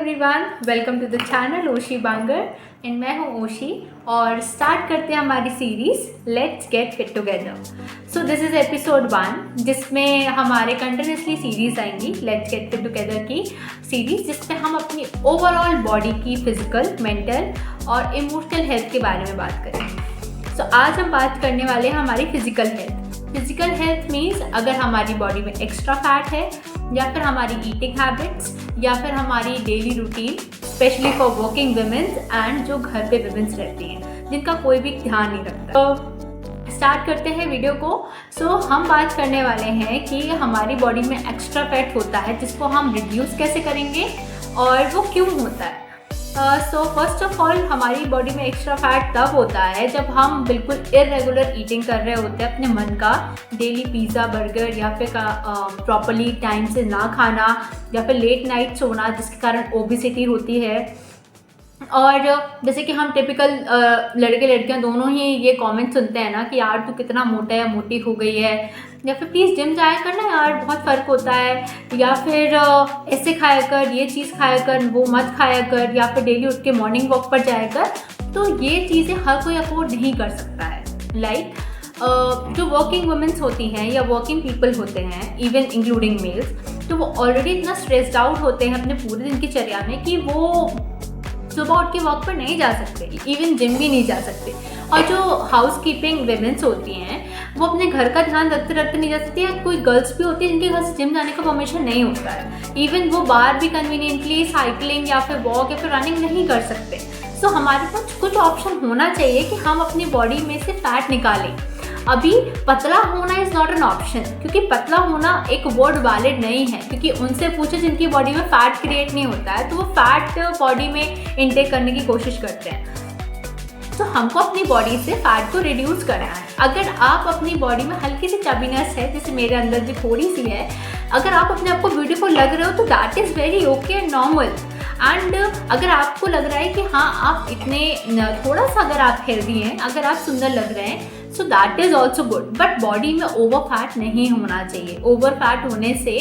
Everyone, welcome to the channel Oshi Bangar and मैं हूँ ओशी और स्टार्ट करते हैं हमारी series let's get fit together. So this is episode 1 जिसमें हमारे कंटिन्यूसली सीरीज़ आएंगी लेट्स गेट फिट टुगेदर की सीरीज़, जिसमें हम अपनी ओवरऑल बॉडी की फिजिकल, मेंटल और इमोशनल हेल्थ के बारे में बात करेंगे। सो आज हम बात करने वाले हैं हमारी physical health. Physical health means अगर हमारी बॉडी में एक्स्ट्रा फैट है या फिर हमारी ईटिंग हैबिट्स या फिर हमारी daily routine, specially for working womens and जो घर पे वुमेन्स रहती हैं जिनका कोई भी ध्यान नहीं रखता। तो स्टार्ट करते हैं वीडियो को। सो हम बात करने वाले हैं कि हमारी बॉडी में एक्स्ट्रा फैट होता है जिसको हम रिड्यूस कैसे करेंगे और वो क्यों होता है। सो फर्स्ट ऑफ ऑल हमारी बॉडी में एक्स्ट्रा फैट तब होता है जब हम बिल्कुल इरेगुलर ईटिंग कर रहे होते हैं अपने मन का, डेली पिज़्ज़ा बर्गर या फिर प्रॉपरली टाइम से ना खाना या फिर लेट नाइट सोना, जिसके कारण ओबेसिटी होती है। और जैसे कि हम टिपिकल लड़के लड़कियां दोनों ही ये कमेंट सुनते हैं ना कि यार तू कितना मोटा या मोटी हो गई है, या फिर प्लीज़ जिम जाया कर ना यार, बहुत फ़र्क होता है, या फिर ऐसे खाया कर, ये चीज़ खाया कर, वो मत खाया कर, या फिर डेली उठ के मॉर्निंग वॉक पर जाया कर। तो ये चीज़ें हर कोई अफोर्ड नहीं कर सकता है। लाइक जो वर्किंग वुमेन्स होती हैं या वर्किंग पीपल होते हैं, इवन इंक्लूडिंग मेल्स, तो वो ऑलरेडी इतना स्ट्रेस्ड आउट होते हैं अपने पूरे दिन की चर्या में कि वो सुबह उठ के वॉक पर नहीं जा सकते, इवन जिम भी नहीं जा सकते। और जो हाउस कीपिंग वुमेन्स होती हैं वो अपने घर का ध्यान रखते रखते नहीं जा सकती। या कोई गर्ल्स भी होती है जिनके घर से जिम जाने का परमिशन नहीं होता है, इवन वो बाहर भी कन्वीनियंटली साइकिलिंग या फिर वॉक या फिर रनिंग नहीं कर सकते। सो हमारे पास कुछ ऑप्शन होना चाहिए कि हम अपनी बॉडी में से फैट निकालें। अभी पतला होना इज़ नॉट एन ऑप्शन, क्योंकि पतला होना एक वर्ड वैलिड नहीं है, क्योंकि उनसे पूछो जिनकी बॉडी में फैट क्रिएट नहीं होता है तो वो फैट बॉडी में इनटेक करने की कोशिश करते हैं। तो हमको अपनी बॉडी से फैट को रिड्यूस करना है। अगर आप अपनी बॉडी में हल्की सी चबीनेस है, जैसे मेरे अंदर भी थोड़ी सी है, अगर आप अपने आप को ब्यूटीफुल लग रहे हो तो that is very okay and normal. And अगर आपको लग रहा है कि हाँ आप इतने थोड़ा सा अगर आप हेल्दी हैं, अगर आप सुंदर लग रहे हैं, so that is also good. But body में ओवर फैट नहीं होना चाहिए। ओवर फैट होने से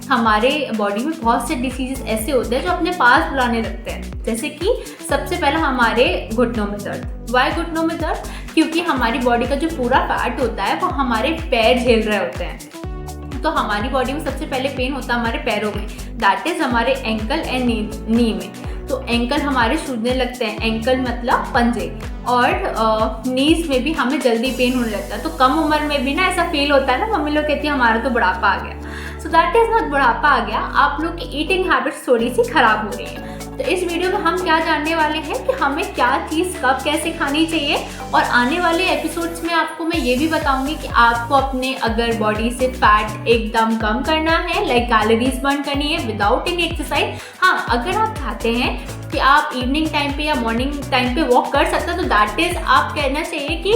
हमारे बॉडी में बहुत से डिसीजेस ऐसे होते हैं जो अपने पास बुलाने लगते हैं। जैसे कि सबसे पहला हमारे घुटनों में दर्द। वाई घुटनों में दर्द? क्योंकि हमारी बॉडी का जो पूरा फैट होता है वो हमारे पैर झेल रहे होते हैं। तो हमारी बॉडी में सबसे पहले पेन होता है हमारे पैरों में, दैट इज़ हमारे एंकल एंड नी में। तो एंकल हमारे सूजने लगते हैं, एंकल मतलब पंजे, और नीज में भी हमें जल्दी पेन होने लगता है। तो कम उम्र में भी ना ऐसा फील होता है ना, मम्मी लोग कहती है हमारा तो बुढ़ापा आ गया। सो दैट इज़ नॉट बुढ़ापा आ गया, आप लोग की ईटिंग हैबिट्स थोड़ी सी खराब हो रही हैं। तो इस वीडियो में हम क्या जानने वाले हैं कि हमें क्या चीज़ कब कैसे खानी चाहिए, और आने वाले एपिसोड्स में आपको मैं ये भी बताऊंगी कि आपको अपने अगर बॉडी से फैट एकदम कम करना है, लाइक कैलोरीज बर्न करनी है विदाउट एनी एक्सरसाइज। हाँ, अगर आप चाहते हैं कि आप इवनिंग टाइम पे या मॉर्निंग टाइम पे वॉक कर सकते हैं तो दैट इज़ आप कहना चाहिए कि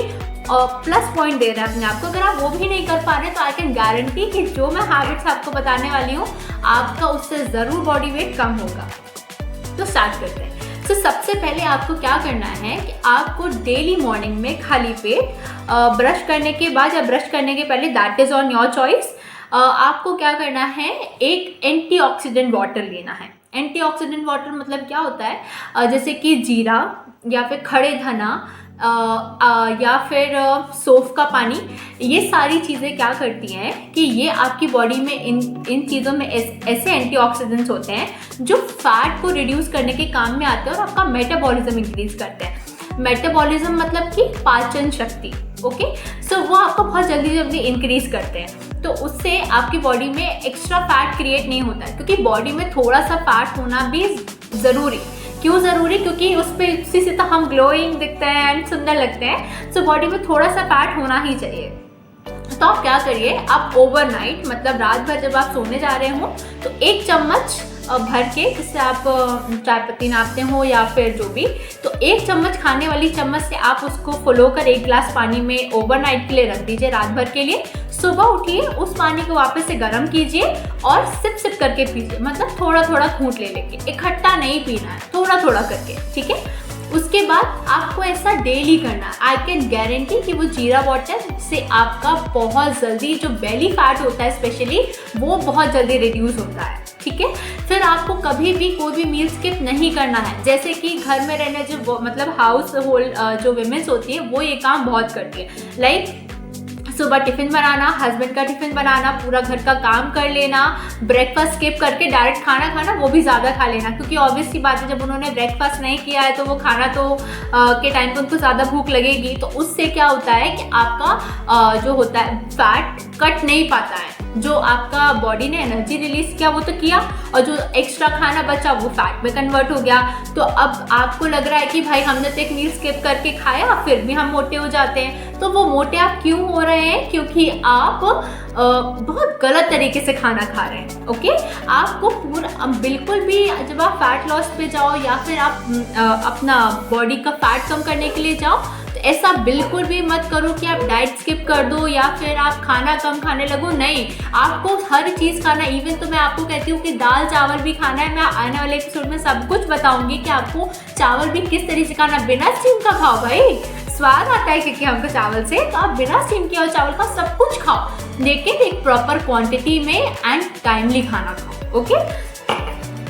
प्लस पॉइंट दे रहे हैं अपने आप को। अगर आप वो भी नहीं कर पा रहे तो आई कैन गारंटी कि जो मैं हैबिट्स आपको बताने वाली हूँ आपका उससे ज़रूर बॉडी वेट कम होगा। तो स्टार्ट करते हैं। तो सबसे पहले आपको क्या करना है कि आपको डेली मॉर्निंग में खाली पेट ब्रश करने के बाद या ब्रश करने के पहले, that is on your choice, आपको क्या करना है, एक एंटीऑक्सीडेंट वाटर लेना है। एंटीऑक्सीडेंट वाटर मतलब क्या होता है, जैसे कि जीरा या फिर खड़े धना या फिर सौंफ का पानी। ये सारी चीज़ें क्या करती हैं कि ये आपकी बॉडी में इन चीज़ों में ऐसे एंटीऑक्सीडेंट्स होते हैं जो फैट को रिड्यूस करने के काम में आते हैं और आपका मेटाबॉलिज्म इंक्रीज करते हैं। मेटाबॉलिज्म मतलब कि पाचन शक्ति, ओके। सो वो आपको बहुत जल्दी इंक्रीज करते हैं। तो उससे आपकी बॉडी में एक्स्ट्रा फैट क्रिएट नहीं होता है, क्योंकि बॉडी में थोड़ा सा फैट होना भी ज़रूरी। क्यों ज़रूरी? क्योंकि उसी से तो हम ग्लोइंग दिखते हैं एंड सुंदर लगते हैं। सो बॉडी में थोड़ा सा फैट होना ही चाहिए। तो आप क्या करिए, आप ओवरनाइट मतलब रात भर जब आप सोने जा रहे हो तो 1 चम्मच भर के, जिससे आप चाय पत्ती नापते हो या फिर जो भी, तो 1 चम्मच खाने वाली चम्मच से आप उसको फुलो कर 1 गिलास पानी में ओवरनाइट के लिए रख दीजिए, रात भर के लिए। सुबह उठिए, उस पानी को वापस से गर्म कीजिए और सिप करके पीजिए, मतलब थोड़ा थोड़ा घूंट ले लेके, इकट्ठा नहीं पीना है, थोड़ा थोड़ा करके, ठीक है। उसके बाद आपको ऐसा डेली करना है। आई कैन गारंटी कि वो जीरा वाटर से आपका बहुत जल्दी जो बेली फैट होता है स्पेशली, वो बहुत जल्दी रिड्यूस होता है, ठीक है। फिर आपको कभी भी कोई भी मील स्किप नहीं करना है। जैसे कि घर में रहने जो मतलब हाउस होल्ड जो विमेंस होती है वो ये काम बहुत करती है। लाइक सुबह टिफ़िन बनाना, हस्बैंड का टिफ़िन बनाना, पूरा घर का काम कर लेना, ब्रेकफास्ट स्किप करके डायरेक्ट खाना खाना, वो भी ज़्यादा खा लेना, क्योंकि ऑब्वियस सी बात है जब उन्होंने ब्रेकफास्ट नहीं किया है तो वो खाना तो के टाइम पे उनको ज़्यादा भूख लगेगी। तो उससे क्या होता है कि आपका जो होता है फैट कट नहीं पाता है। जो आपका बॉडी ने एनर्जी रिलीज किया वो तो किया, और जो एक्स्ट्रा खाना बचा वो फैट में कन्वर्ट हो गया। तो अब आपको लग रहा है कि भाई हमने तो एक मील स्किप करके खाया फिर भी हम मोटे हो जाते हैं। तो वो मोटे आप क्यों हो रहे हैं? क्योंकि आप बहुत गलत तरीके से खाना खा रहे हैं। ओके, आपको पूरा बिल्कुल भी जब आप फैट लॉस पे जाओ या फिर आप अपना बॉडी का फैट कम करने के लिए जाओ तो ऐसा बिल्कुल भी मत करो कि आप डाइट स्किप कर दो या फिर आप खाना कम खाने लगो। नहीं, आपको हर चीज़ खाना। इवन तो मैं आपको कहती हूँ कि दाल चावल भी खाना है। मैं आने वाले एपिसोड में सब कुछ बताऊंगी कि आपको चावल भी किस तरीके से खाना। बिना स्टीम का खाओ भाई, स्वाद आता है क्योंकि हमको चावल से, तो आप बिना स्टीम किया हुआ चावल का सब कुछ खाओ, लेकिन एक प्रॉपर क्वांटिटी में एंड टाइमली खाना खाओ। ओके,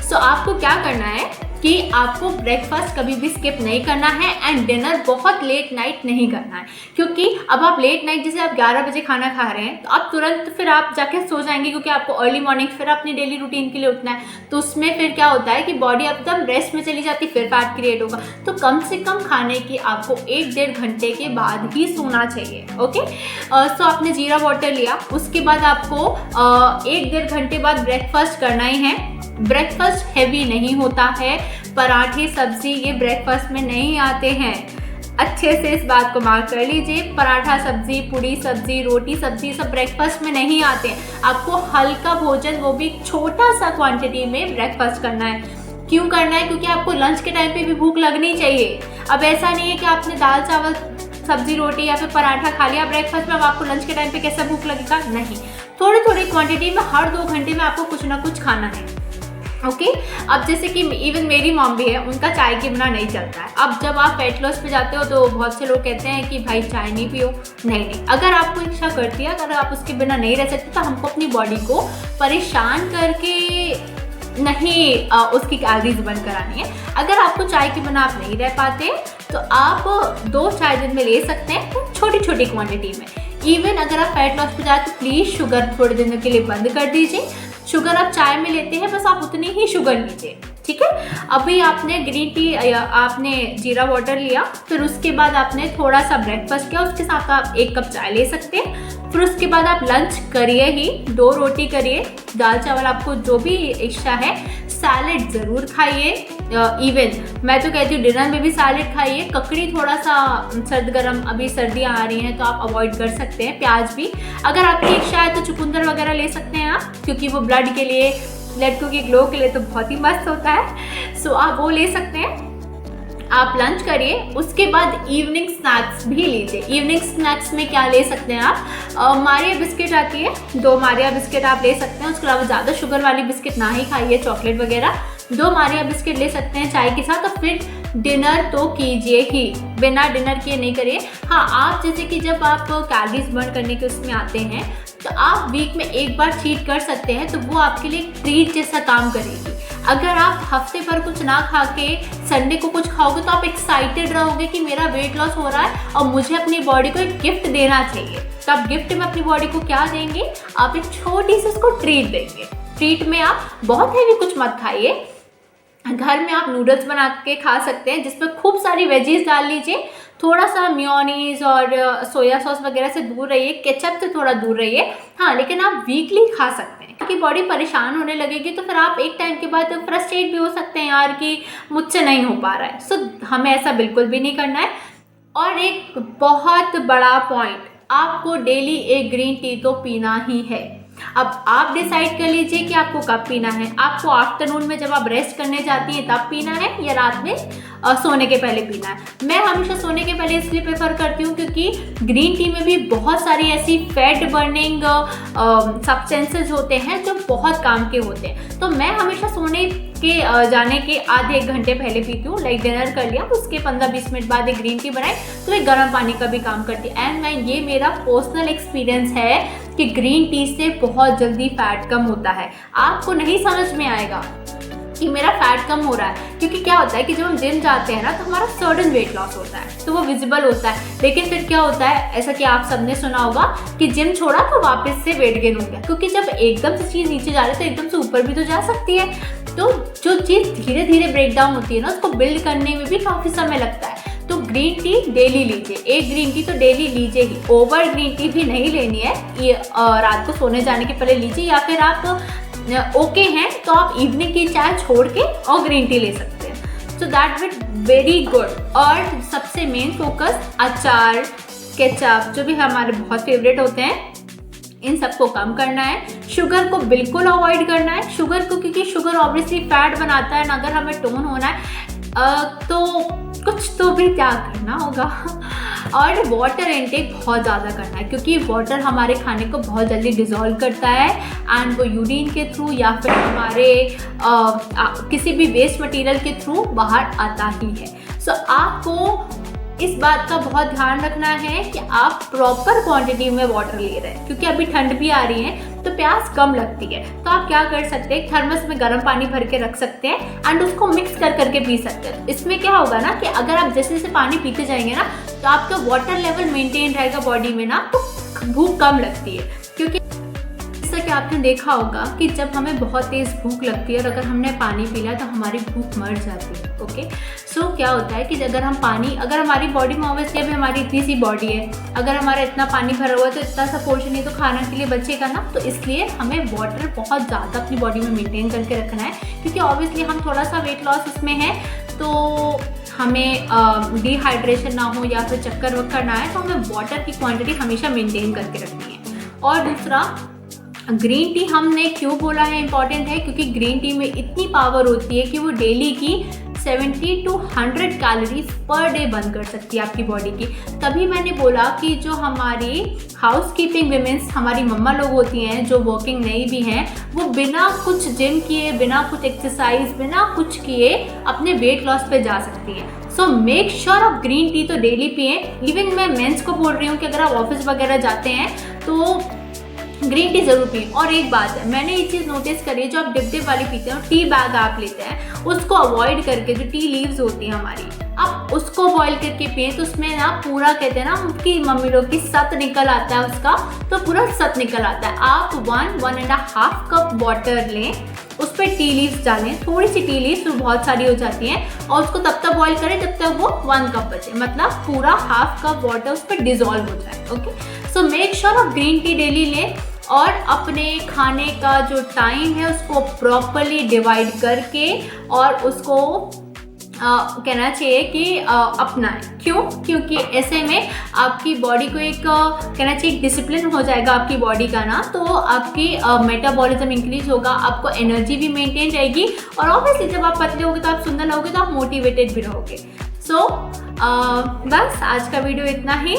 सो आपको क्या करना है कि आपको ब्रेकफास्ट कभी भी स्किप नहीं करना है एंड डिनर बहुत लेट नाइट नहीं करना है। क्योंकि अब आप लेट नाइट जैसे आप 11 बजे खाना खा रहे हैं तो आप तुरंत फिर आप जाके सो जाएंगे, क्योंकि आपको अर्ली मॉर्निंग फिर अपनी डेली रूटीन के लिए उठना है। तो उसमें फिर क्या होता है कि बॉडी एकदम रेस्ट में चली जाती है, फिर फैट क्रिएट होगा। तो कम से कम खाने की आपको 1-1.5 घंटे के बाद ही सोना चाहिए। ओके, सो आपने जीरा वाटर लिया, उसके बाद आपको 1-1.5 घंटे बाद ब्रेकफास्ट करना ही है। ब्रेकफास्ट हैवी नहीं होता है, पराठे सब्जी ये ब्रेकफास्ट में नहीं आते हैं। अच्छे से इस बात को मार्क कर लीजिए, पराठा सब्जी, पूड़ी सब्जी, रोटी सब्जी सब ब्रेकफास्ट में नहीं आते हैं। आपको हल्का भोजन, वो भी छोटा सा क्वांटिटी में ब्रेकफास्ट करना है। क्यों करना है? क्योंकि आपको लंच के टाइम पे भी भूख लगनी चाहिए। अब ऐसा नहीं है कि आपने दाल चावल सब्जी रोटी या फिर पराठा खा लिया ब्रेकफास्ट में, अब आपको लंच के टाइम पे कैसा भूख लगेगा? नहीं, थोड़ी थोड़ी क्वांटिटी में हर 2 घंटे में आपको कुछ ना कुछ खाना है। ओके, अब जैसे कि इवन मेरी मॉम भी है, उनका चाय के बिना नहीं चलता है। अब जब आप फैट लॉस पे जाते हो तो बहुत से लोग कहते हैं कि भाई चाय नहीं पियो। नहीं, अगर आपको इच्छा करती है, अगर आप उसके बिना नहीं रह सकते, तो हमको अपनी बॉडी को परेशान करके नहीं उसकी कैलोरीज बर्न करानी है। अगर आपको चाय के बिना आप नहीं रह पाते तो आप 2 चाय दिन में ले सकते हैं, छोटी छोटी क्वांटिटी में। इवन अगर आप फैट लॉस पे जाए तो प्लीज़ शुगर थोड़े दिनों के लिए बंद कर दीजिए। शुगर आप चाय में लेते हैं, बस आप उतनी ही शुगर लीजिए, ठीक है। अभी आपने ग्रीन टी या आपने जीरा वाटर लिया, फिर उसके बाद आपने थोड़ा सा ब्रेकफास्ट किया, उसके साथ आप 1 कप चाय ले सकते हैं। फिर उसके बाद आप लंच करिए ही, 2 रोटी करिए, दाल चावल आपको जो भी इच्छा है, सैलेड ज़रूर खाइए। इवन मैं तो कहती हूँ डिनर में भी सैलेड खाइए। ककड़ी थोड़ा सा सर्द गर्म, अभी सर्दियाँ आ रही हैं तो आप अवॉइड कर सकते हैं। प्याज भी, अगर आपकी इच्छा है तो चुकंदर वगैरह ले सकते हैं आप, क्योंकि वो ब्लड के लिए, लड़कों के ग्लो के लिए तो बहुत ही मस्त होता है। सो आप वो ले सकते हैं। आप लंच करिए, उसके बाद इवनिंग स्नैक्स भी लीजिए। इवनिंग स्नैक्स में क्या ले सकते हैं आप? मारिया बिस्किट आती है, 2 मारिया बिस्किट आप ले सकते हैं। उसके अलावा ज़्यादा शुगर वाली बिस्किट ना ही खाइए, चॉकलेट वगैरह। 2 मारिया बिस्किट ले सकते हैं चाय के साथ। और फिर डिनर तो कीजिए ही, बिना डिनर किए नहीं करिए। हाँ, आप जैसे कि जब आप कैलोरीज बर्न करने के उसमें आते हैं तो आप वीक में 1 बार चीट कर सकते हैं, तो वो आपके लिए ट्रीट जैसा काम करेगी। अगर आप हफ्ते भर कुछ ना खा के संडे को कुछ खाओगे तो आप एक्साइटेड रहोगे कि मेरा वेट लॉस हो रहा है और मुझे अपनी बॉडी को एक गिफ्ट देना चाहिए। तो आप गिफ्ट में अपनी बॉडी को क्या देंगे? आप एक छोटी सी उसको ट्रीट देंगे। ट्रीट में आप बहुत हैवी कुछ मत खाइए। घर में आप नूडल्स बना के खा सकते हैं, जिसमें खूब सारी वेजीज डाल लीजिए। थोड़ा सा मेयोनीज और सोया सॉस वगैरह से दूर रहिए, केचप से थोड़ा दूर रहिए। हाँ, लेकिन आप वीकली खा सकते हैं, क्योंकि बॉडी परेशान होने लगेगी तो फिर आप एक टाइम के बाद फ्रस्ट्रेट भी हो सकते हैं यार कि मुझसे नहीं हो पा रहा है। सो हमें ऐसा बिल्कुल भी नहीं करना है। और एक बहुत बड़ा पॉइंट, आपको डेली एक ग्रीन टी तो पीना ही है। अब आप डिसाइड कर लीजिए कि आपको कब पीना है। आपको आफ्टरनून में जब आप रेस्ट करने जाती हैं तब पीना है, या रात में सोने के पहले पीना है। मैं हमेशा सोने के पहले इसलिए प्रेफर करती हूँ क्योंकि ग्रीन टी में भी बहुत सारी ऐसी फैट बर्निंग सब्सटेंसेस होते हैं जो बहुत काम के होते हैं। तो मैं हमेशा सोने के जाने के आधे 1 घंटे पहले पीती हूँ। लाइक डिनर कर लिया, उसके 15-20 मिनट बाद एक ग्रीन टी बनाई तो एक गर्म पानी का भी काम करती है। एंड मैं, ये मेरा पर्सनल एक्सपीरियंस है कि ग्रीन टी से बहुत जल्दी फैट कम होता है। आपको नहीं समझ में आएगा, कि मेरा फैट कम हो रहा है। क्योंकि क्या होता है कि जब हम जिम जाते हैं ना तो हमारा सडन वेट लॉस होता है, तो वो विजिबल होता है। लेकिन फिर क्या होता है, ऐसा कि आप सबने सुना होगा कि जिम छोड़ा तो वापस से वेट गेन हो गया। क्योंकि जब एकदम से चीज़ नीचे जा रही है तो एकदम से ऊपर भी तो जा सकती है। तो जो चीज़ धीरे धीरे ब्रेक डाउन होती है ना, उसको बिल्ड करने में भी काफ़ी समय लगता है। तो ग्रीन टी डेली लीजिए, एक ग्रीन टी तो डेली लीजिए ही। ओवर ग्रीन टी भी नहीं लेनी है, ये रात को सोने जाने के पहले लीजिए, या फिर आप ओके हैं तो आप इवनिंग की चाय छोड़ के और ग्रीन टी ले सकते हैं। So that will very good. और सबसे मेन फोकस अचार, केचप जो भी हमारे बहुत फेवरेट होते हैं, इन सबको कम करना है। शुगर को बिल्कुल अवॉइड करना है, शुगर को, क्योंकि शुगर ऑब्वियसली फैट बनाता है ना। अगर हमें टोन होना है तो कुछ तो भी त्याग करना होगा। और वाटर इनटेक बहुत ज़्यादा करना है, क्योंकि वाटर हमारे खाने को बहुत जल्दी डिज़ोल्व करता है एंड वो यूरिन के थ्रू या फिर हमारे किसी भी वेस्ट मटेरियल के थ्रू बाहर आता ही है। सो आपको इस बात का बहुत ध्यान रखना है कि आप प्रॉपर क्वांटिटी में वाटर ले रहे हैं, क्योंकि अभी ठंड भी आ रही है तो प्यास कम लगती है। तो आप क्या कर सकते हैं, थर्मस में गर्म पानी भर के रख सकते हैं एंड उसको मिक्स कर करके पी सकते हैं। इसमें क्या होगा ना कि अगर आप जैसे जैसे पानी पीते जाएंगे ना तो आपका वाटर लेवल मेंटेन रहेगा बॉडी में ना, तो भूख कम लगती है। क्योंकि जैसा कि आपने देखा होगा कि जब हमें बहुत तेज़ भूख लगती है और अगर हमने पानी पी लिया तो हमारी भूख मर जाती है। ओके, सो क्या होता है कि अगर हमारी बॉडी में ऑब्वियसली अभी हमारी इतनी सी बॉडी है, अगर हमारा इतना पानी भरा हुआ है तो इतना सा पोर्शन ही तो खाना के लिए बचेगा ना। तो इसलिए हमें वाटर बहुत ज़्यादा अपनी बॉडी में मेंटेन करके रखना है, क्योंकि ऑब्वियसली हम थोड़ा सा वेट लॉस उसमें है तो हमें डिहाइड्रेशन ना हो या फिर चक्कर वक्कर ना आए, तो हमें वाटर की क्वांटिटी हमेशा मेंटेन करके रखनी है। और दूसरा, ग्रीन टी हमने क्यों बोला है इम्पॉर्टेंट है, क्योंकि ग्रीन टी में इतनी पावर होती है कि वो डेली की 70 to 100 calories per day burn कर सकती है आपकी बॉडी की। तभी मैंने बोला कि जो हमारी हाउस कीपिंग विमेंस, हमारी मम्मा लोग होती हैं जो वर्किंग नहीं भी हैं, वो बिना कुछ जिम किए, बिना कुछ एक्सरसाइज, बिना कुछ किए अपने वेट लॉस पे जा सकती हैं। सो मेक श्योर आप ग्रीन टी तो डेली पिएं। इवन मैं मेंस को बोल रही हूँ कि अगर आप ऑफिस वगैरह जाते हैं तो ग्रीन टी जरूर पिएं। और एक बात है, मैंने ये चीज़ नोटिस करी है, जो आप डिप वाली पीते हैं, टी बैग आप लेते हैं, उसको अवॉइड करके जो टी लीव्स होती हैं हमारी, आप उसको बॉईल करके पिएं। तो उसमें ना पूरा, कहते हैं ना उनकी मम्मी लोग की, सत निकल आता है उसका, तो पूरा सत निकल आता है। आप 1.5 कप वाटर लें, उस पर टी लीव्स डालें, थोड़ी सी टी लीव्स तो बहुत सारी हो जाती हैं, और उसको तब तक बॉईल करें जब तक वो 1 कप बचे, मतलब पूरा 1/2 कप वाटर उस पर डिजोल्व हो जाए। ओके, सो मेक श्योर आप ग्रीन टी डेली लें और अपने खाने का जो टाइम है उसको प्रॉपरली डिवाइड करके और उसको कहना चाहिए कि अपनाएं। क्यों? क्योंकि ऐसे में आपकी बॉडी को एक कहना चाहिए डिसिप्लिन हो जाएगा आपकी बॉडी का ना, तो आपकी मेटाबॉलिज्म इंक्रीज होगा, आपको एनर्जी भी मेंटेन रहेगी, और ऑब्वियसली जब आप पतले होगे तो आप सुंदर रहोगे तो आप मोटिवेटेड भी रहोगे। सो बस आज का वीडियो इतना ही।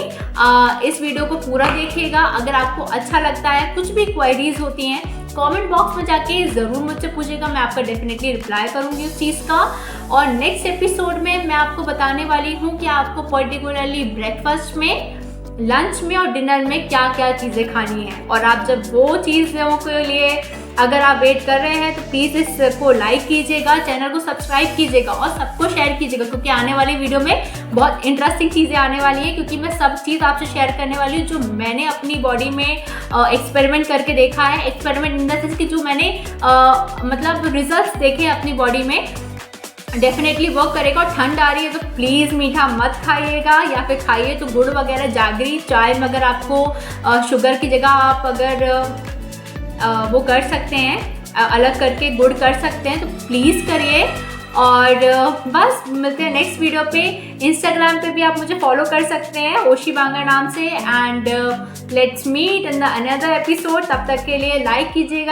इस वीडियो को पूरा देखिएगा। अगर आपको अच्छा लगता है, कुछ भी क्वेरीज होती हैं, कमेंट बॉक्स में जाके ज़रूर मुझसे पूछिएगा, मैं आपका डेफिनेटली रिप्लाई करूँगी उस चीज़ का। और नेक्स्ट एपिसोड में मैं आपको बताने वाली हूँ कि आपको पर्टिकुलरली ब्रेकफास्ट में, लंच में और डिनर में क्या क्या चीज़ें खानी है। और आप जब वो चीज़ों के लिए अगर आप वेट कर रहे हैं तो प्लीज़ इसको लाइक कीजिएगा, चैनल को सब्सक्राइब कीजिएगा और सबको शेयर कीजिएगा, क्योंकि आने वाली वीडियो में बहुत इंटरेस्टिंग चीज़ें आने वाली हैं। क्योंकि मैं सब चीज़ आपसे शेयर करने वाली हूँ जो मैंने अपनी बॉडी में एक्सपेरिमेंट करके देखा है। एक्सपेरिमेंट इन द सेंस कि जो मैंने मतलब रिजल्ट्स देखे अपनी बॉडी में, डेफिनेटली वर्क करेगा। और ठंड आ रही है तो प्लीज़ मीठा मत खाइएगा, या फिर खाइए तो गुड़ वगैरह, जागरी चाय में अगर आपको शुगर की जगह आप अगर वो कर सकते हैं, अलग करके गुड़ कर सकते हैं तो प्लीज़ करिए। और बस मिलते हैं नेक्स्ट वीडियो पे। इंस्टाग्राम पे भी आप मुझे फॉलो कर सकते हैं ओशी बांगर नाम से। And let's meet in the another episode. तब तक के लिए लाइक कीजिएगा,